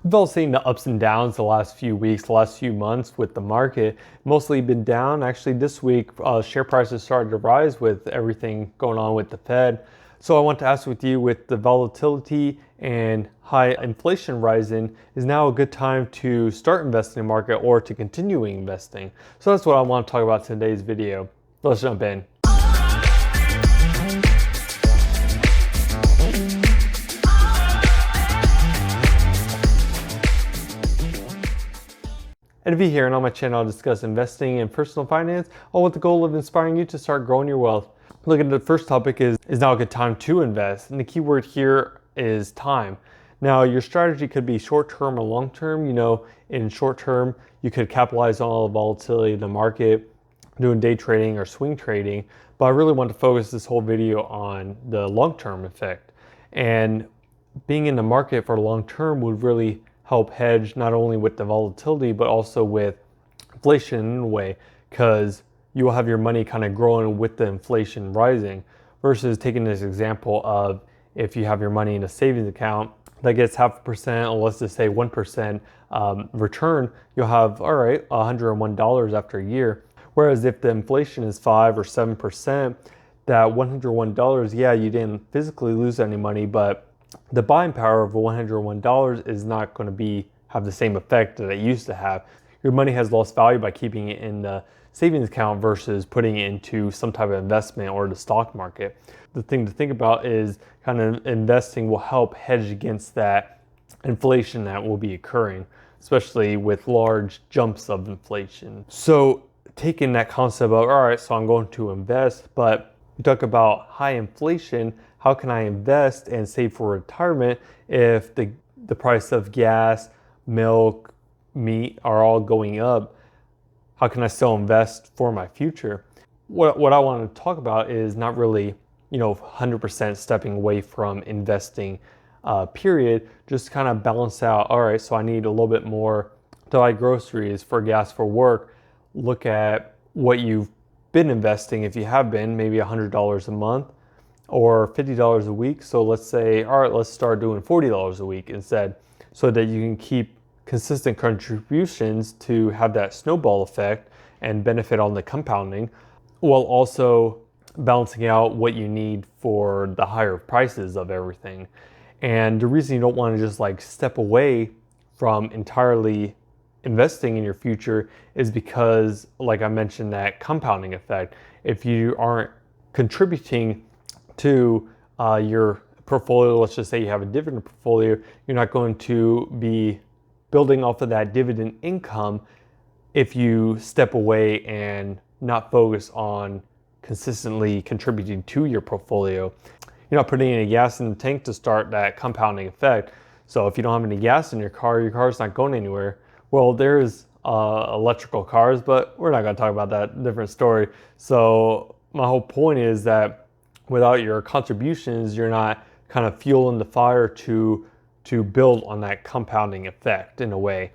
We've all seen the ups and downs the last few weeks, the last few months with the market. Mostly been down. Actually, this week, share prices started to rise with everything going on with the Fed. So I want to ask with you, with the volatility and high inflation rising, is now a good time to start investing in the market or to continue investing? So that's what I want to talk about in today's video. Let's jump in. And V here, and on my channel I'll discuss investing and personal finance, all with the goal of inspiring you to start growing your wealth. Look at the first topic is now a good time to invest? And the key word here is time. Now your strategy could be short-term or long-term. In short-term, you could capitalize on all the volatility in the market, doing day trading or swing trading. But I really want to focus this whole video on the long-term effect. And being in the market for long-term would really help hedge not only with the volatility, but also with inflation in a way, because you will have your money kind of growing with the inflation rising, versus taking this example of if you have your money in a savings account that gets 0.5%, or let's just say 1% return, you'll have, all right, $101 after a year. Whereas if the inflation is 5 or 7%, that $101, yeah, you didn't physically lose any money, but the buying power of $101 is not going to have the same effect that it used to have. Your money has lost value by keeping it in the savings account versus putting it into some type of investment or the stock market. The thing to think about is kind of investing will help hedge against that inflation that will be occurring, especially with large jumps of inflation. So taking that concept of, all right, so I'm going to invest, but you talk about high inflation, how can I invest and save for retirement if the price of gas, milk, meat are all going up? How can I still invest for my future? What I want to talk about is not really, 100% stepping away from investing, period. Just kind of balance out, all right, so I need a little bit more to buy groceries, for gas, for work. Look at what you've been investing, if you have been, maybe $100 a month or $50 a week. So let's say, all right, let's start doing $40 a week instead, so that you can keep consistent contributions to have that snowball effect and benefit on the compounding, while also balancing out what you need for the higher prices of everything. And the reason you don't want to just step away from entirely investing in your future is because, like I mentioned, that compounding effect. If you aren't contributing to your portfolio, let's just say you have a dividend portfolio, you're not going to be building off of that dividend income if you step away and not focus on consistently contributing to your portfolio. You're not putting any gas in the tank to start that compounding effect. So if you don't have any gas in your car's not going anywhere. Well, there's electrical cars, but we're not going to talk about that, different story. So my whole point is that without your contributions, you're not kind of fueling the fire to build on that compounding effect in a way.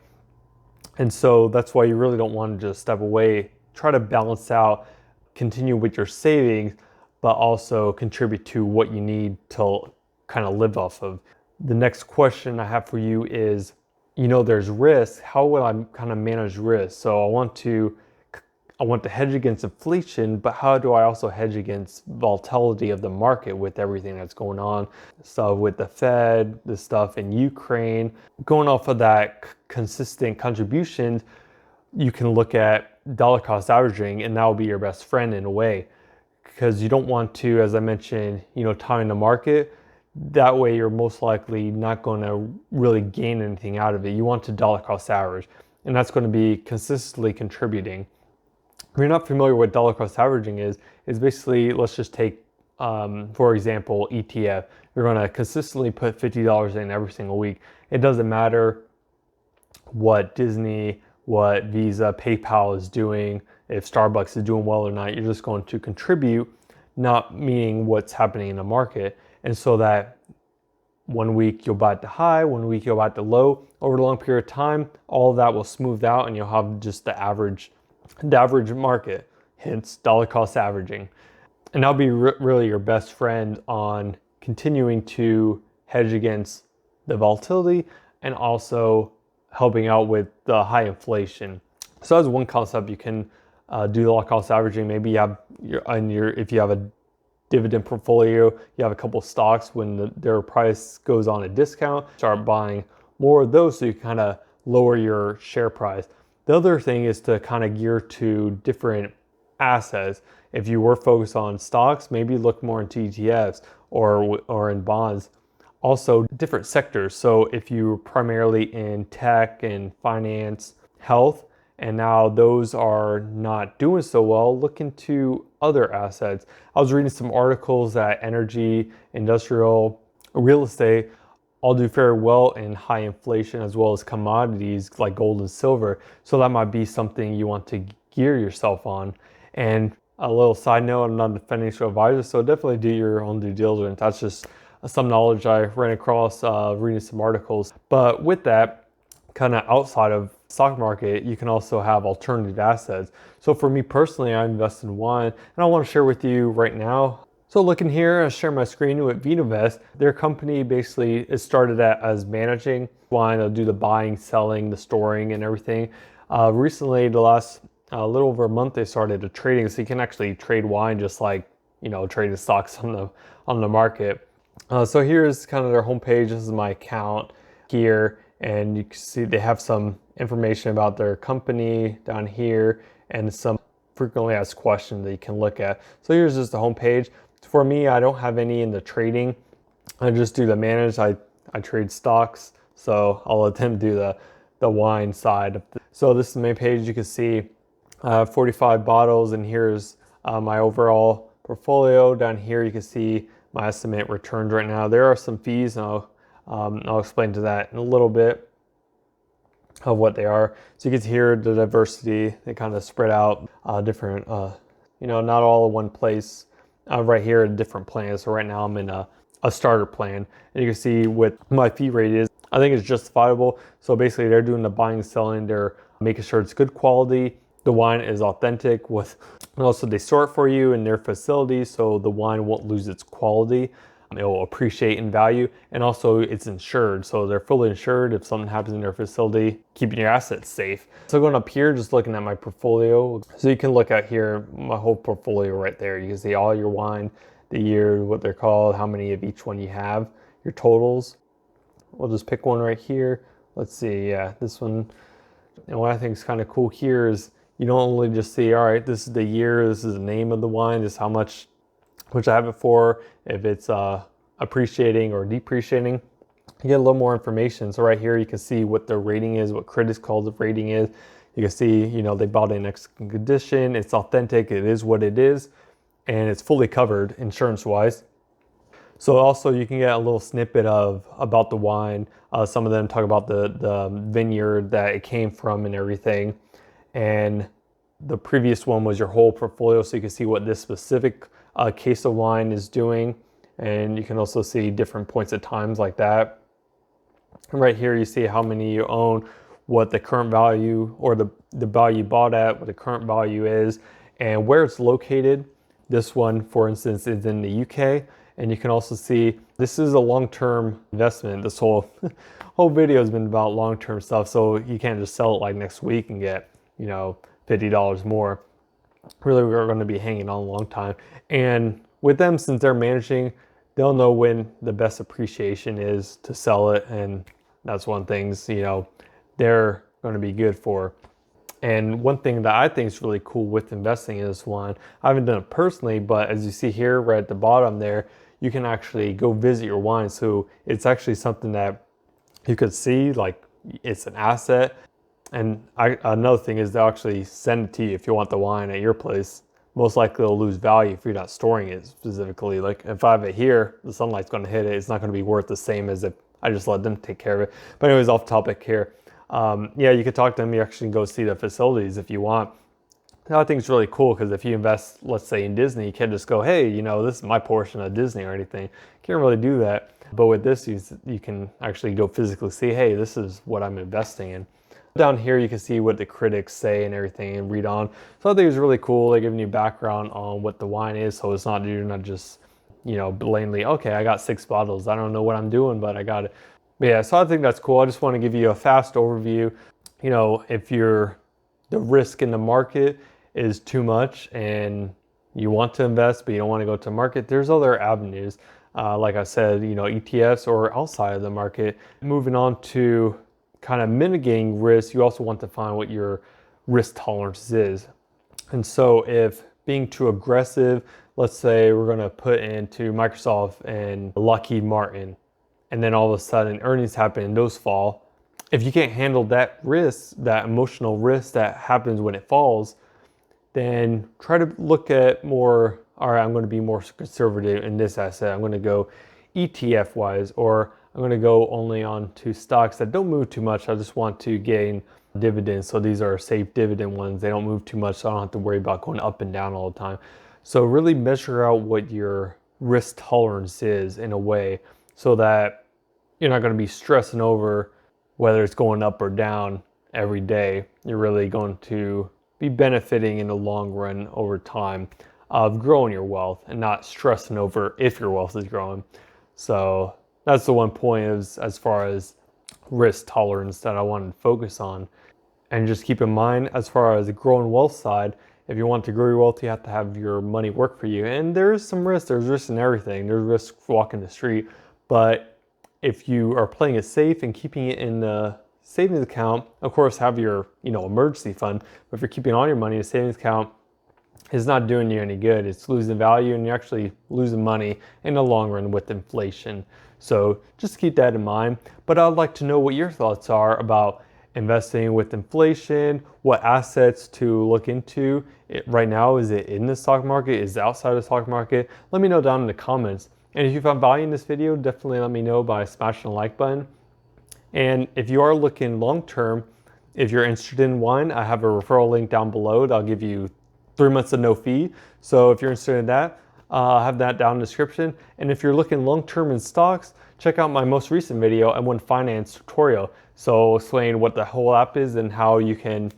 And so that's why you really don't want to just step away. Try to balance out, continue with your savings, but also contribute to what you need to kind of live off of. The next question I have for you is, there's risk. How will I kind of manage risk? So I want to hedge against inflation, but how do I also hedge against volatility of the market with everything that's going on? So with the Fed, the stuff in Ukraine, going off of that consistent contributions, you can look at dollar cost averaging, and that will be your best friend in a way, because you don't want to, as I mentioned, time the market. That way you're most likely not going to really gain anything out of it. You want to dollar cost average, and that's going to be consistently contributing. If you're not familiar with dollar cost averaging is basically, let's just take, for example, ETF. You're going to consistently put $50 in every single week. It doesn't matter what Disney, what Visa, PayPal is doing, if Starbucks is doing well or not. You're just going to contribute, not meaning what's happening in the market. And so that 1 week you'll buy at the high, 1 week you'll buy at the low. Over a long period of time, all of that will smooth out, and you'll have just the average market, hence dollar cost averaging. And that'll be really your best friend on continuing to hedge against the volatility and also helping out with the high inflation. So that's one concept. You can do the cost averaging. Maybe you have if you have a dividend portfolio, you have a couple stocks when their price goes on a discount, start buying more of those so you kind of lower your share price. The other thing is to kind of gear to different assets. If you were focused on stocks, maybe look more into ETFs or in bonds. Also different sectors. So if you're primarily in tech and finance, health, and now those are not doing so well, look into other assets. I was reading some articles that energy, industrial, real estate all do very well in high inflation, as well as commodities like gold and silver. So that might be something you want to gear yourself on. And a little side note, I'm not a financial advisor, so definitely do your own due diligence. That's just some knowledge I ran across reading some articles. But with that, kind of outside of stock market, you can also have alternative assets. So for me personally, I invest in wine, and I want to share with you right now. So looking here, I share my screen with VinoVest. Their company basically is started as managing wine. They'll do the buying, selling, the storing, and everything. Recently, the last little over a month, they started the trading, so you can actually trade wine just like trading stocks on the market. So here's kind of their homepage. This is my account here, and you can see they have some information about their company down here and some frequently asked questions that you can look at. So here's just the homepage. For me, I don't have any in the trading. I just do the manage. I trade stocks, so I'll let them do the wine side. So this is the main page. You can see 45 bottles, and here's my overall portfolio. Down here you can see my estimate returns right now. There are some fees, and I'll explain to that in a little bit of what they are. So you can hear the diversity. They kind of spread out different, not all in one place. Right here, a different plan. So right now I'm in a starter plan, and you can see what my fee rate is. I think it's justifiable. So basically they're doing the buying and selling. They're making sure it's good quality. The wine is authentic and also they store it for you in their facility, so the wine won't lose its quality. It will appreciate in value, and also it's insured, so they're fully insured if something happens in their facility, keeping your assets safe. So going up here, just looking at my portfolio, so you can look at here my whole portfolio right there. You can see all your wine, the year, what they're called, how many of each one you have, your totals. We'll just pick one right here. Let's see, yeah, this one. And what I think is kind of cool here is you don't only just see, all right, this is the year, this is the name of the wine, this is how much, which I have it for, if it's appreciating or depreciating. You get a little more information. So right here you can see what the rating is, what critics call the rating is. You can see, they bought it in excellent condition, it's authentic, it is what it is, and it's fully covered insurance-wise. So also you can get a little snippet about the wine. Some of them talk about the vineyard that it came from and everything. And the previous one was your whole portfolio, so you can see what this specific case of wine is doing. And you can also see different points at times like that. And right here you see how many you own, what the current value or the value you bought at, what the current value is, and where it's located. This one, for instance, is in the UK. And you can also see this is a long-term investment. This whole video has been about long-term stuff, so you can't just sell it like next week and get $50 more. Really, we're going to be hanging on a long time. And with them, since they're managing, they'll know when the best appreciation is to sell it, and that's one thing they're going to be good for. And one thing that I think is really cool with investing in this one, I haven't done it personally, but as you see here right at the bottom there, you can actually go visit your wine. So it's actually something that you could see, like it's an asset. And another thing is they'll actually send it to you if you want the wine at your place. Most likely it'll lose value if you're not storing it specifically. Like if I have it here, the sunlight's going to hit it. It's not going to be worth the same as if I just let them take care of it. But anyways, off topic here. Yeah, you could talk to them. You actually go see the facilities if you want. I think it's really cool because if you invest, let's say in Disney, you can't just go, hey, this is my portion of Disney or anything. You can't really do that. But with this, you can actually go physically see, hey, this is what I'm investing in. Down here, you can see what the critics say and everything and read on. So I think it's really cool. They're giving you background on what the wine is. So you're not just, blatantly, okay, I got 6 bottles. I don't know what I'm doing, but I got it. But yeah, so I think that's cool. I just want to give you a fast overview. You know, if the risk in the market is too much and you want to invest, but you don't want to go to market, there's other avenues. Like I said, you know, ETFs or outside of the market. Moving on to kind of mitigating risk, you also want to find what your risk tolerance is. And so if being too aggressive, let's say we're going to put into Microsoft and Lockheed Martin, and then all of a sudden earnings happen and those fall. If you can't handle that risk, that emotional risk that happens when it falls, then try to look at more, all right, I'm going to be more conservative in this asset. I'm going to go ETF wise, or I'm going to go only on to stocks that don't move too much. I just want to gain dividends. So these are safe dividend ones. They don't move too much, so I don't have to worry about going up and down all the time. So really measure out what your risk tolerance is in a way so that you're not going to be stressing over whether it's going up or down every day. You're really going to be benefiting in the long run over time of growing your wealth and not stressing over if your wealth is growing. So that's the one point as far as risk tolerance that I wanted to focus on. And just keep in mind, as far as the growing wealth side, if you want to grow your wealth, you have to have your money work for you. And there is some risk. There's risk in everything. There's risk walking the street. But if you are playing it safe and keeping it in the savings account, of course, have your emergency fund. But if you're keeping all your money in a savings account, it's not doing you any good. It's losing value, and you're actually losing money in the long run with inflation. So just keep that in mind. But I'd like to know what your thoughts are about investing with inflation, what assets to look into. Right now, is it in the stock market? Is it outside the stock market? Let me know down in the comments. And if you found value in this video, definitely let me know by smashing the like button. And if you are looking long-term, if you're interested in wine, I have a referral link down below. I'll give you 3 months of no fee. So if you're interested in that, I'll have that down in the description. And if you're looking long-term in stocks, check out my most recent video, M1 Finance tutorial. So explain what the whole app is and how you can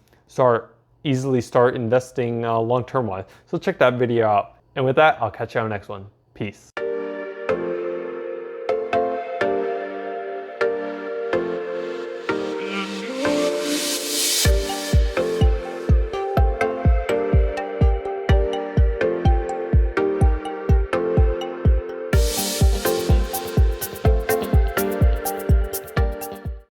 easily start investing long-term wise. So check that video out. And with that, I'll catch you on the next one. Peace.